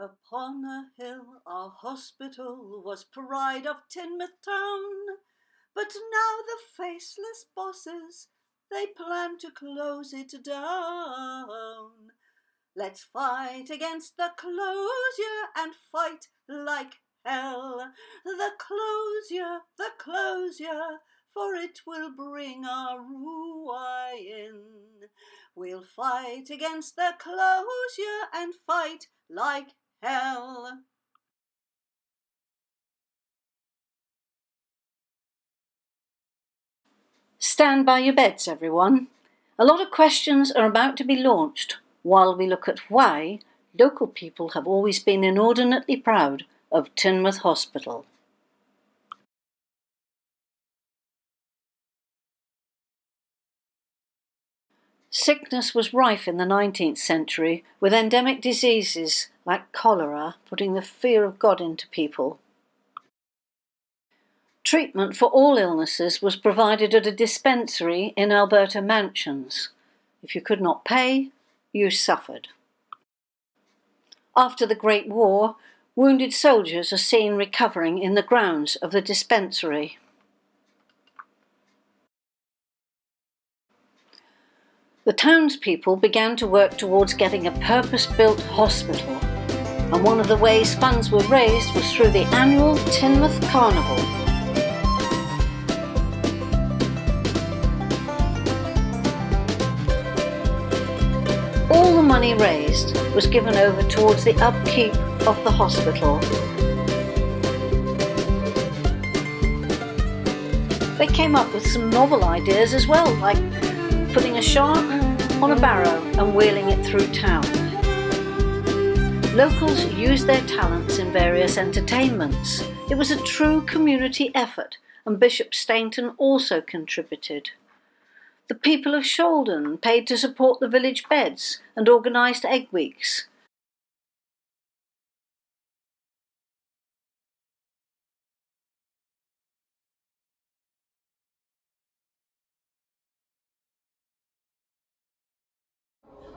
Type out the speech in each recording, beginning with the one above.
Upon a hill our hospital was pride of Teignmouth town, but now the faceless bosses, they plan to close it down. Let's fight against the closure and fight like hell. The closure, for it will bring our ruin. We'll fight against the closure and fight like hell. Stand by your beds, everyone. A lot of questions are about to be launched while we look at why local people have always been inordinately proud of Teignmouth Hospital. Sickness was rife in the 19th century, with endemic diseases like cholera putting the fear of God into people. Treatment for all illnesses was provided at a dispensary in Alberta mansions. If you could not pay, you suffered. After the Great War, wounded soldiers are seen recovering in the grounds of the dispensary. The townspeople began to work towards getting a purpose-built hospital, and one of the ways funds were raised was through the annual Teignmouth Carnival. All the money raised was given over towards the upkeep of the hospital. They came up with some novel ideas as well, like putting a shark on a barrow and wheeling it through town. Locals used their talents in various entertainments. It was a true community effort, and Bishop Stainton also contributed. The people of Shoulden paid to support the village beds and organised egg weeks.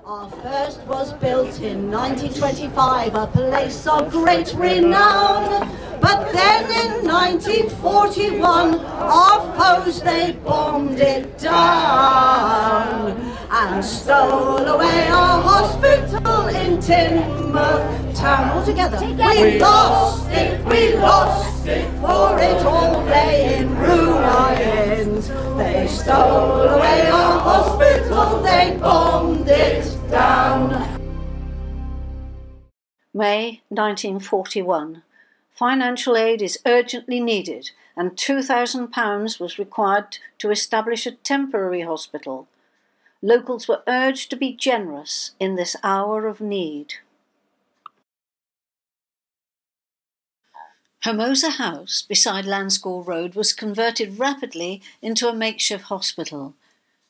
Our first was built in 1925, a place of great renown. But then in 1941, our foes, they bombed it down and stole away our hospital in Teignmouth town. All together. We lost it, for it all lay in ruins. They stole away our hospital, they bombed it down. May 1941. Financial aid is urgently needed, and £2,000 was required to establish a temporary hospital. Locals were urged to be generous in this hour of need. Hermosa House beside Lanscore Road was converted rapidly into a makeshift hospital,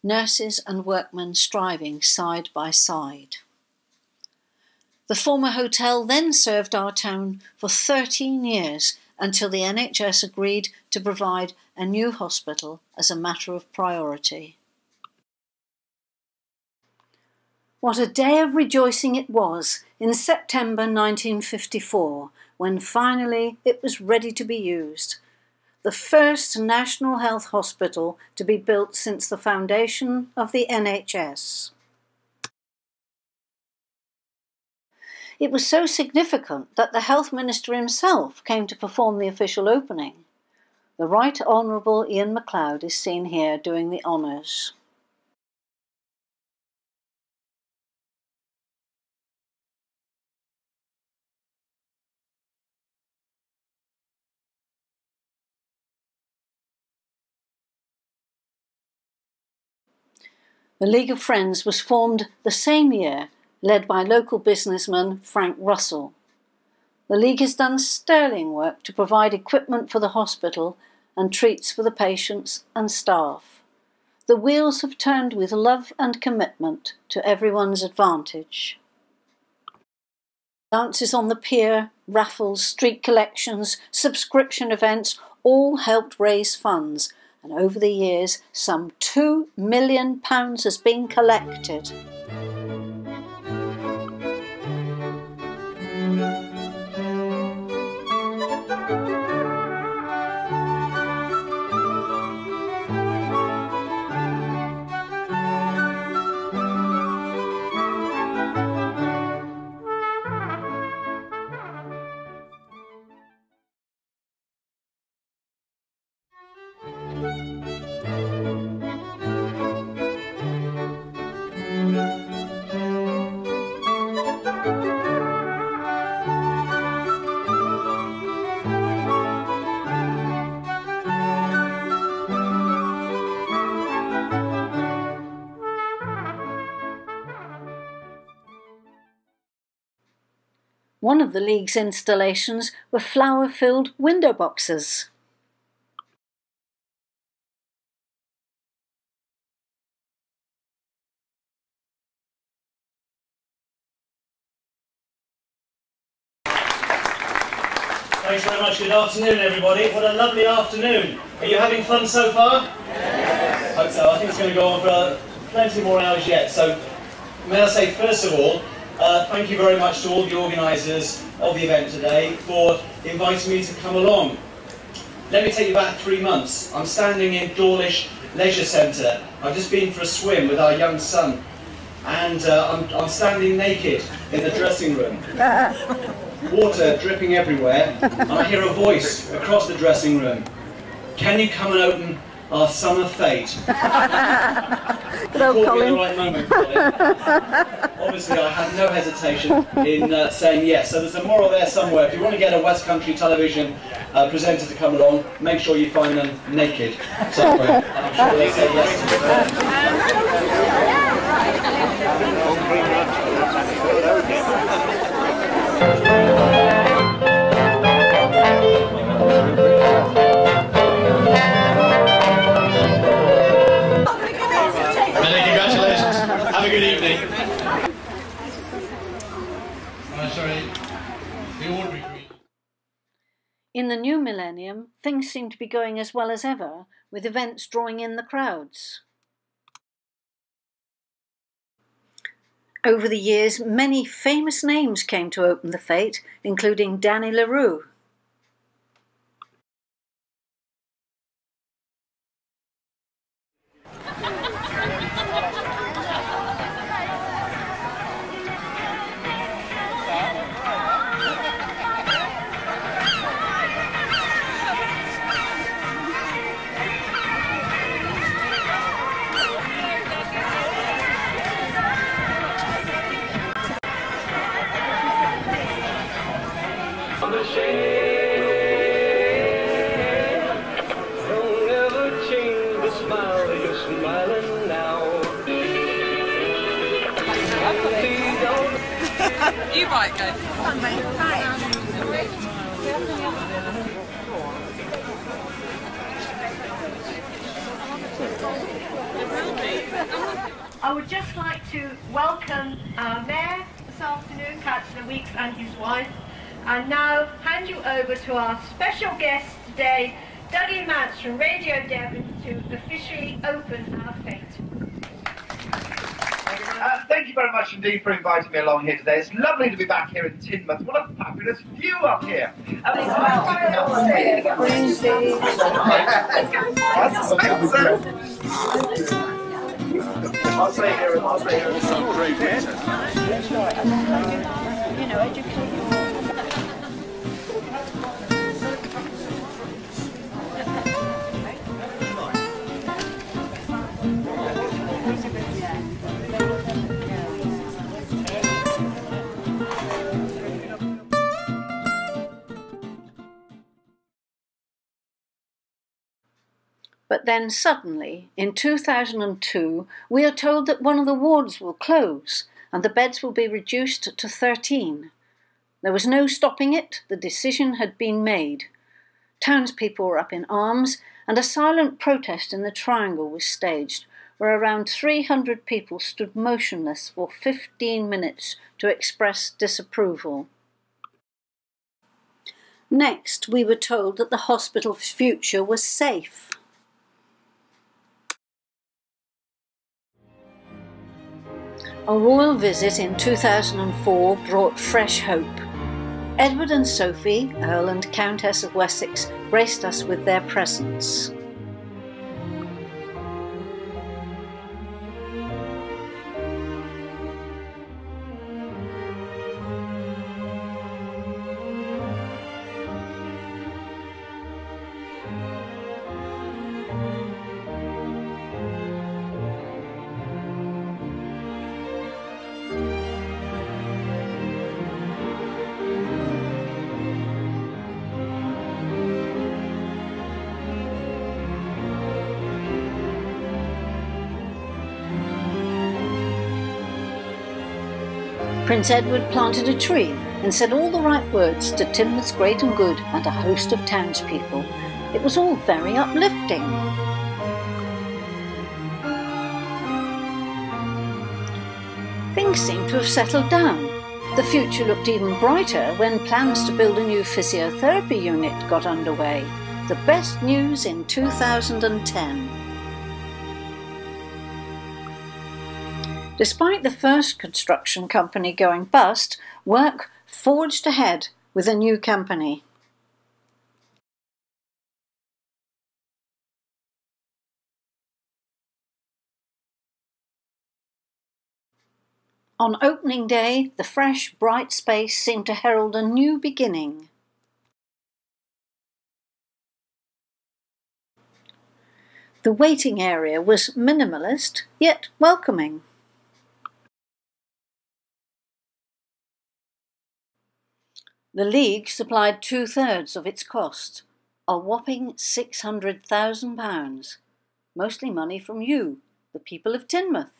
nurses and workmen striving side by side. The former hotel then served our town for 13 years until the NHS agreed to provide a new hospital as a matter of priority. What a day of rejoicing it was in September 1954, when finally it was ready to be used. The first National Health Hospital to be built since the foundation of the NHS. It was so significant that the Health Minister himself came to perform the official opening. The Right Honourable Ian MacLeod is seen here doing the honours. The League of Friends was formed the same year, led by local businessman Frank Russell. The League has done sterling work to provide equipment for the hospital and treats for the patients and staff. The wheels have turned with love and commitment to everyone's advantage. Dances on the pier, raffles, street collections, subscription events all helped raise funds, and over the years some £2 million has been collected. One of the League's installations were flower-filled window boxes. Thanks very much. Good afternoon, everybody. What a lovely afternoon. Are you having fun so far? Yes. Hope so. I think it's going to go on for plenty more hours yet. So, may I say, first of all, thank you very much to all the organisers of the event today for inviting me to come along. Let me take you back 3 months. I'm standing in Dawlish Leisure Centre. I've just been for a swim with our young son. And I'm standing naked in the dressing room. Water dripping everywhere, and I hear a voice across the dressing room. Can you come and open our summer fete? Good old Caught me at Colin. the right moment, Colin. Obviously, I had no hesitation in saying yes. So there's a moral there somewhere. If you want to get a West Country television presenter to come along, make sure you find them naked somewhere. And I'm sure they say yes. Many congratulations. Have a good evening. In the new millennium, things seem to be going as well as ever, with events drawing in the crowds. Over the years, many famous names came to open the fete, including Danny LaRue. You might go. I would just like to welcome our Mayor this afternoon, Councillor Weeks and his wife, and now hand you over to our special guest today, Dougie Mance from Radio Devon, to officially open our fete. Thank you very much indeed for inviting me along here today. It's lovely to be back here in Teignmouth. What a fabulous view up here. I'll stay here. I'll stay here. Some great You know, education. But then suddenly, in 2002, we are told that one of the wards will close and the beds will be reduced to 13. There was no stopping it, the decision had been made. Townspeople were up in arms and a silent protest in the Triangle was staged, where around 300 people stood motionless for 15 minutes to express disapproval. Next, we were told that the hospital's future was safe. A royal visit in 2004 brought fresh hope. Edward and Sophie, Earl and Countess of Wessex, graced us with their presence. Prince Edward planted a tree and said all the right words to Teignmouth's great and good and a host of townspeople. It was all very uplifting. Things seemed to have settled down. The future looked even brighter when plans to build a new physiotherapy unit got underway. The best news in 2010. Despite the first construction company going bust, work forged ahead with a new company. On opening day, the fresh, bright space seemed to herald a new beginning. The waiting area was minimalist, yet welcoming. The League supplied 2/3 of its cost, a whopping £600,000, mostly money from you, the people of Teignmouth.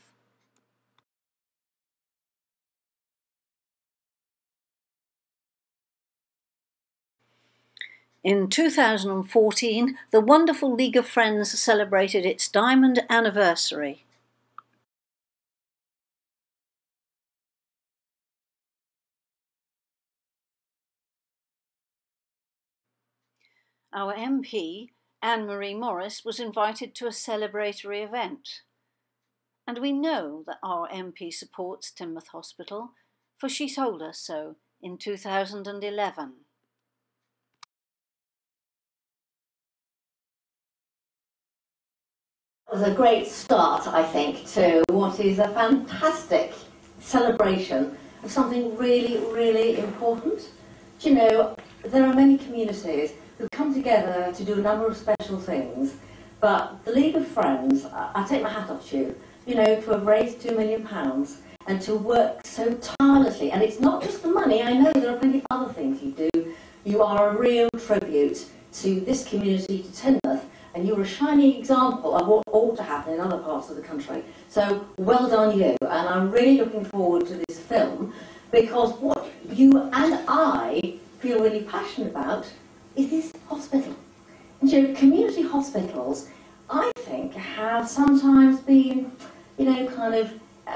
In 2014, the wonderful League of Friends celebrated its diamond anniversary. Our MP, Anne-Marie Morris, was invited to a celebratory event. And we know that our MP supports Teignmouth Hospital, for she told us so in 2011. It was a great start, I think, to what is a fantastic celebration of something really, really important. Do you know, there are many communities who come together to do a number of special things, but the League of Friends, I take my hat off to you, you know, to have raised £2 million and to work so tirelessly. And it's not just the money, I know there are plenty of other things you do. You are a real tribute to this community, to Teignmouth, and you're a shining example of what ought to happen in other parts of the country. So well done you, and I'm really looking forward to this film, because what you and I feel really passionate about is this hospital. And you know, community hospitals, I think, have sometimes been, you know, kind of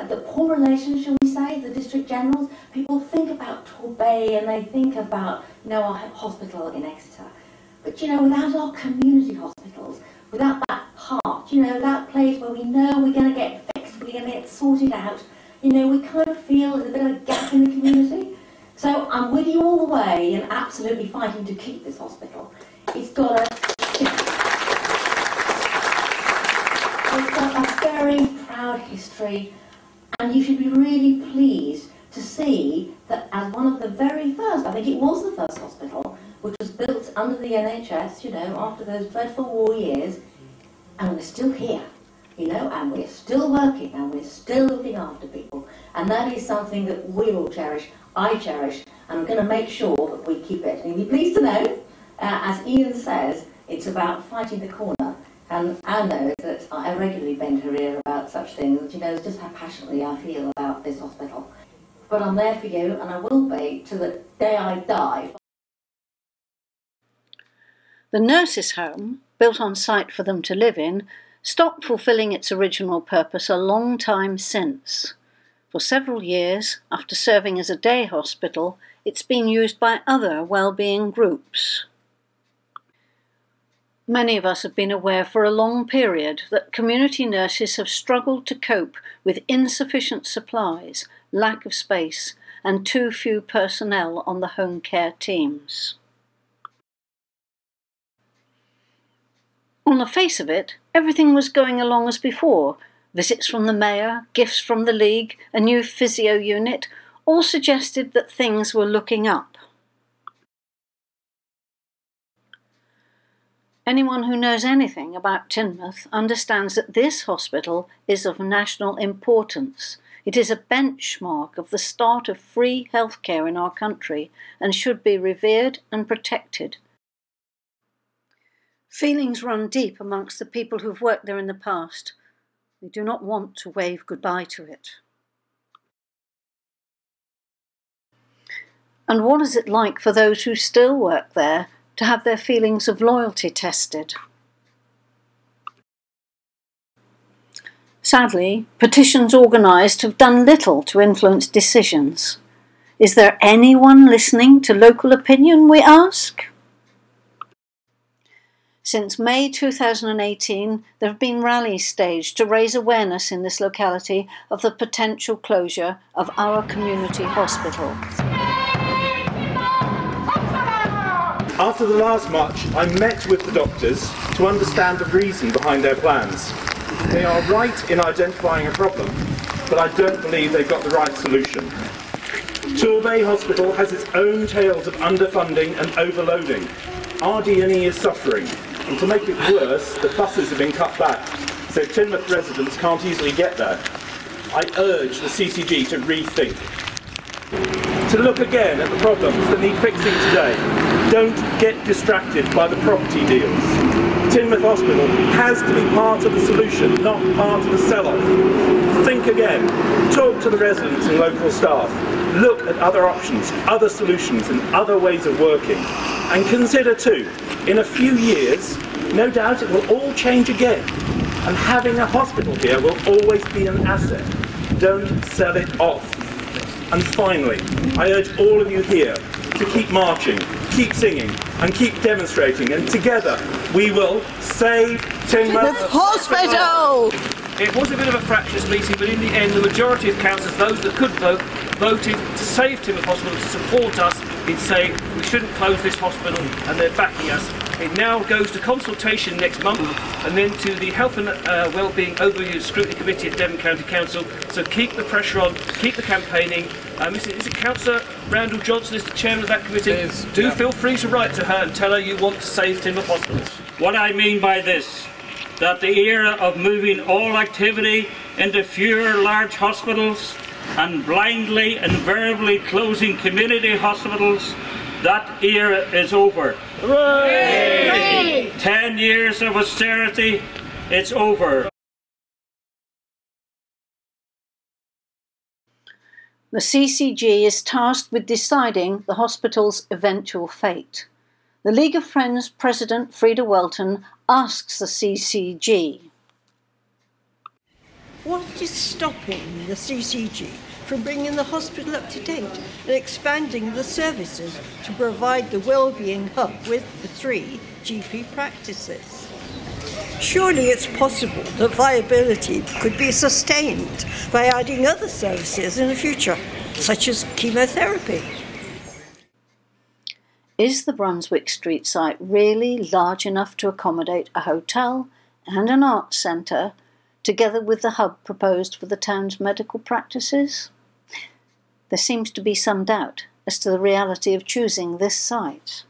the poor relations, shall we say, the district generals. People think about Torbay and they think about, you know, our hospital in Exeter. But, you know, without our community hospitals, without that heart, you know, that place where we know we're going to get fixed, we're going to get sorted out, you know, we kind of feel there's a bit of a gap in the community. So I'm with you all the way and absolutely fighting to keep this hospital. It's got a very proud history, and you should be really pleased to see that as one of the very first, I think it was the first hospital, which was built under the NHS, you know, after those dreadful war years, and we're still here, you know, and we're still working, and we're still looking after people, and that is something that we all cherish, I cherish, and I'm going to make sure that we keep it. And you'll be pleased to know, as Ian says, it's about fighting the corner, and I know that I regularly bend her ear about such things, you know, just how passionately I feel about this hospital. But I'm there for you, and I will be to the day I die. The nurses' home, built on site for them to live in, stopped fulfilling its original purpose a long time since. For several years, after serving as a day hospital, it's been used by other well-being groups. Many of us have been aware for a long period that community nurses have struggled to cope with insufficient supplies, lack of space, and too few personnel on the home care teams. On the face of it, everything was going along as before. Visits from the mayor, gifts from the League, a new physio unit, all suggested that things were looking up. Anyone who knows anything about Teignmouth understands that this hospital is of national importance. It is a benchmark of the start of free healthcare in our country and should be revered and protected. Feelings run deep amongst the people who've worked there in the past. We do not want to wave goodbye to it. And what is it like for those who still work there to have their feelings of loyalty tested? Sadly, petitions organised have done little to influence decisions. Is there anyone listening to local opinion, we ask? Since May 2018, there have been rallies staged to raise awareness in this locality of the potential closure of our community hospital. After the last march, I met with the doctors to understand the reason behind their plans. They are right in identifying a problem, but I don't believe they've got the right solution. Torbay Hospital has its own tales of underfunding and overloading. RD&E is suffering, and to make it worse, the buses have been cut back, so Teignmouth residents can't easily get there. I urge the CCG to rethink. To look again at the problems that need fixing today. Don't get distracted by the property deals. Teignmouth Hospital has to be part of the solution, not part of the sell-off. Think again. Talk to the residents and local staff. Look at other options, other solutions and other ways of working. And consider too, in a few years, no doubt it will all change again. And having a hospital here will always be an asset. Don't sell it off. And finally, I urge all of you here to keep marching, keep singing and keep demonstrating, and together we will save Teignmouth Hospital! It was a bit of a fractious meeting, but in the end the majority of councillors, those that could vote, voted to save Teignmouth Hospital, to support us in saying we shouldn't close this hospital, and they're backing us. It now goes to consultation next month and then to the Health and Wellbeing Overview Scrutiny Committee at Devon County Council. So keep the pressure on, keep the campaigning. Is it Councillor Randall Johnson is the chairman of that committee? Do feel free to write to her and tell her you want to save Teignmouth Hospital. What I mean by this, that the era of moving all activity into fewer large hospitals and blindly and verbally closing community hospitals, that era is over. Hooray! 10 years of austerity, it's over. The CCG is tasked with deciding the hospital's eventual fate. The League of Friends President Frida Welton asks the CCG, what is stopping the CCG from bringing the hospital up to date and expanding the services to provide the wellbeing hub with the 3 GP practices? Surely it's possible that viability could be sustained by adding other services in the future, such as chemotherapy. Is the Brunswick Street site really large enough to accommodate a hotel and an arts centre, together with the hub proposed for the town's medical practices? There seems to be some doubt as to the reality of choosing this site.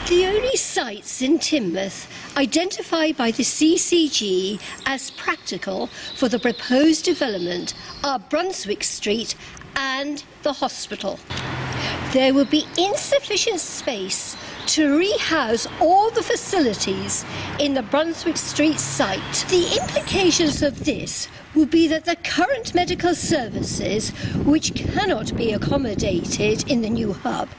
The only sites in Teignmouth identified by the CCG as practical for the proposed development are Brunswick Street and the hospital. There will be insufficient space to rehouse all the facilities in the Brunswick Street site. The implications of this will be that the current medical services, which cannot be accommodated in the new hub,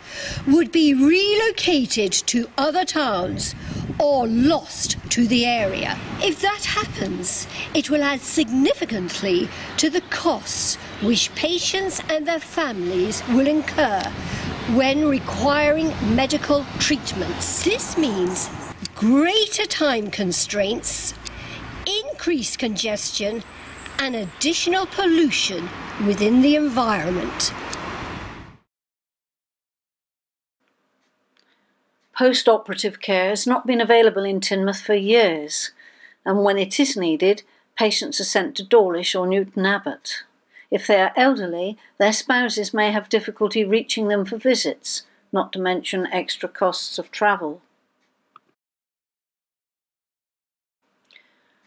would be relocated to other towns or lost to the area. If that happens, it will add significantly to the costs which patients and their families will incur when requiring medical treatments. This means greater time constraints, increased congestion, and additional pollution within the environment. Post-operative care has not been available in Teignmouth for years, and when it is needed, patients are sent to Dawlish or Newton Abbot. If they are elderly, their spouses may have difficulty reaching them for visits, not to mention extra costs of travel.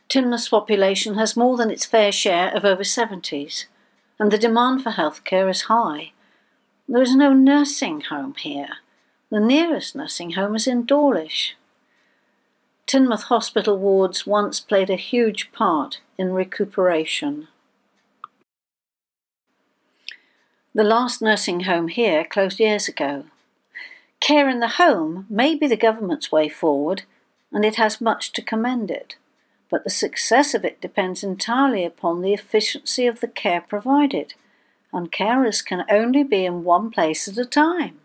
Teignmouth's population has more than its fair share of over 70s, and the demand for healthcare is high. There is no nursing home here. The nearest nursing home is in Dawlish. Teignmouth hospital wards once played a huge part in recuperation. The last nursing home here closed years ago. Care in the home may be the government's way forward, and it has much to commend it, but the success of it depends entirely upon the efficiency of the care provided, and carers can only be in one place at a time.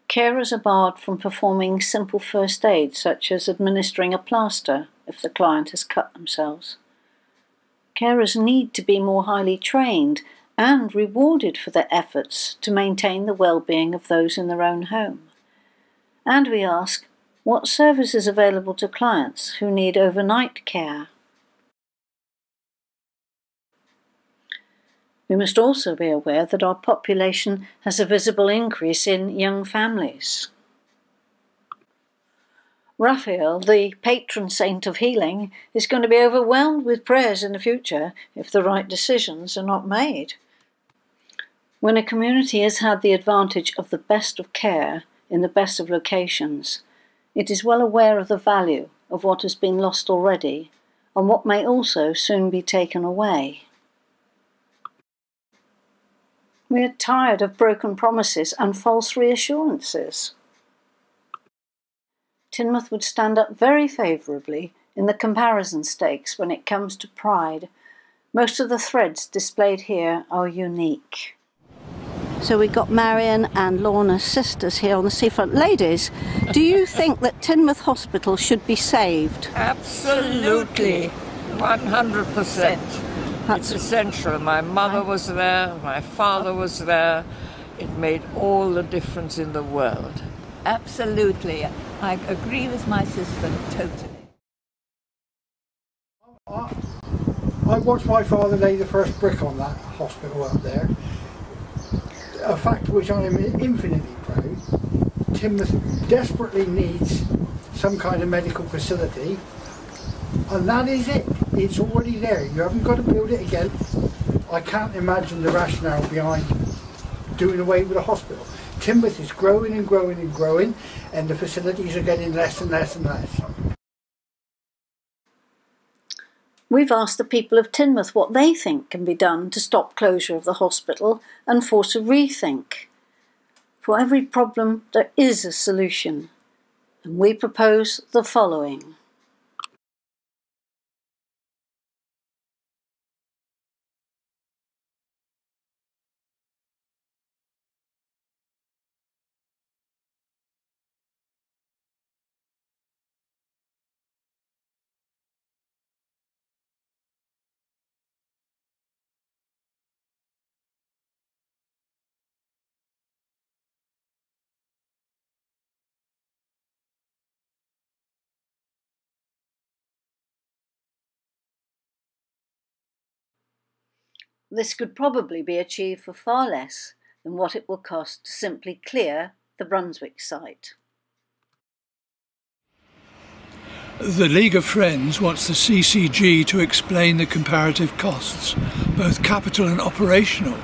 Carers are barred from performing simple first aid, such as administering a plaster if the client has cut themselves. Carers need to be more highly trained and rewarded for their efforts to maintain the well-being of those in their own home. And we ask, what service is available to clients who need overnight care? We must also be aware that our population has a visible increase in young families. Raphael, the patron saint of healing, is going to be overwhelmed with prayers in the future if the right decisions are not made. When a community has had the advantage of the best of care in the best of locations, it is well aware of the value of what has been lost already and what may also soon be taken away. We are tired of broken promises and false reassurances. Teignmouth would stand up very favourably in the comparison stakes when it comes to pride. Most of the threads displayed here are unique. So we've got Marion and Lorna's sisters here on the seafront. Ladies, do you think that Teignmouth Hospital should be saved? Absolutely, 100%. It's essential. My mother was there, my father was there. It made all the difference in the world. Absolutely. I agree with my sister totally. I watched my father lay the first brick on that hospital up there. A fact which I am infinitely proud. Teignmouth desperately needs some kind of medical facility, and that is it. It's already there. You haven't got to build it again. I can't imagine the rationale behind doing away with a hospital. Teignmouth is growing and growing and growing, and the facilities are getting less and less and less. We've asked the people of Teignmouth what they think can be done to stop closure of the hospital and force a rethink. For every problem there is a solution, and we propose the following. This could probably be achieved for far less than what it will cost to simply clear the Brunswick site. The League of Friends wants the CCG to explain the comparative costs, both capital and operational.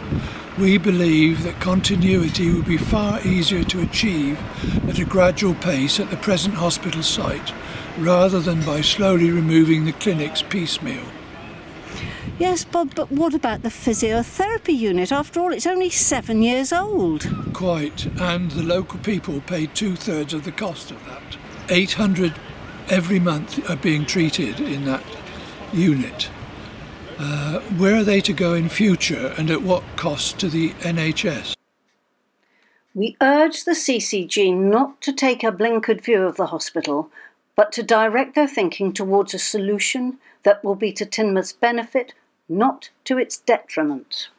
We believe that continuity would be far easier to achieve at a gradual pace at the present hospital site, rather than by slowly removing the clinics piecemeal. Yes, Bob, but what about the physiotherapy unit? After all, it's only 7 years old. Quite, and the local people pay 2/3 of the cost of that. 800 every month are being treated in that unit. Where are they to go in future, and at what cost to the NHS? We urge the CCG not to take a blinkered view of the hospital, but to direct their thinking towards a solution that will be to Teignmouth's benefit, not to its detriment.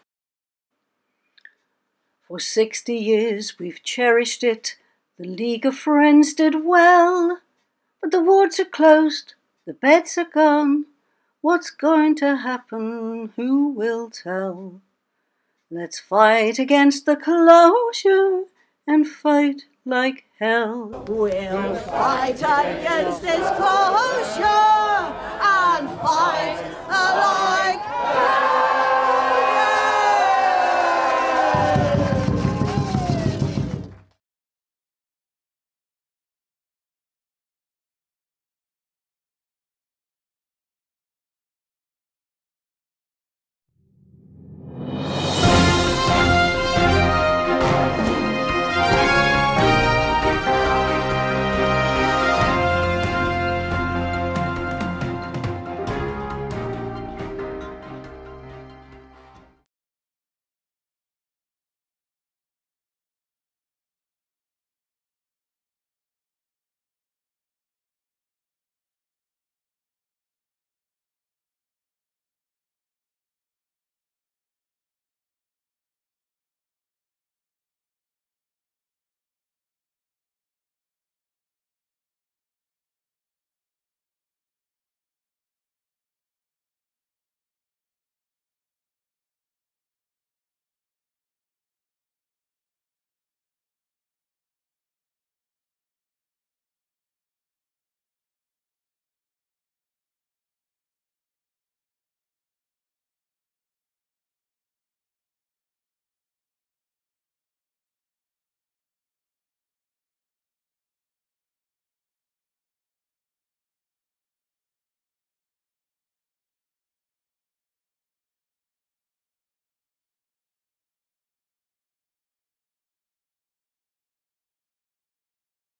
For 60 years we've cherished it, the League of Friends did well, but the wards are closed, the beds are gone. What's going to happen, who will tell? Let's fight against the closure and fight like hell. We'll fight against this closure and fight like hell.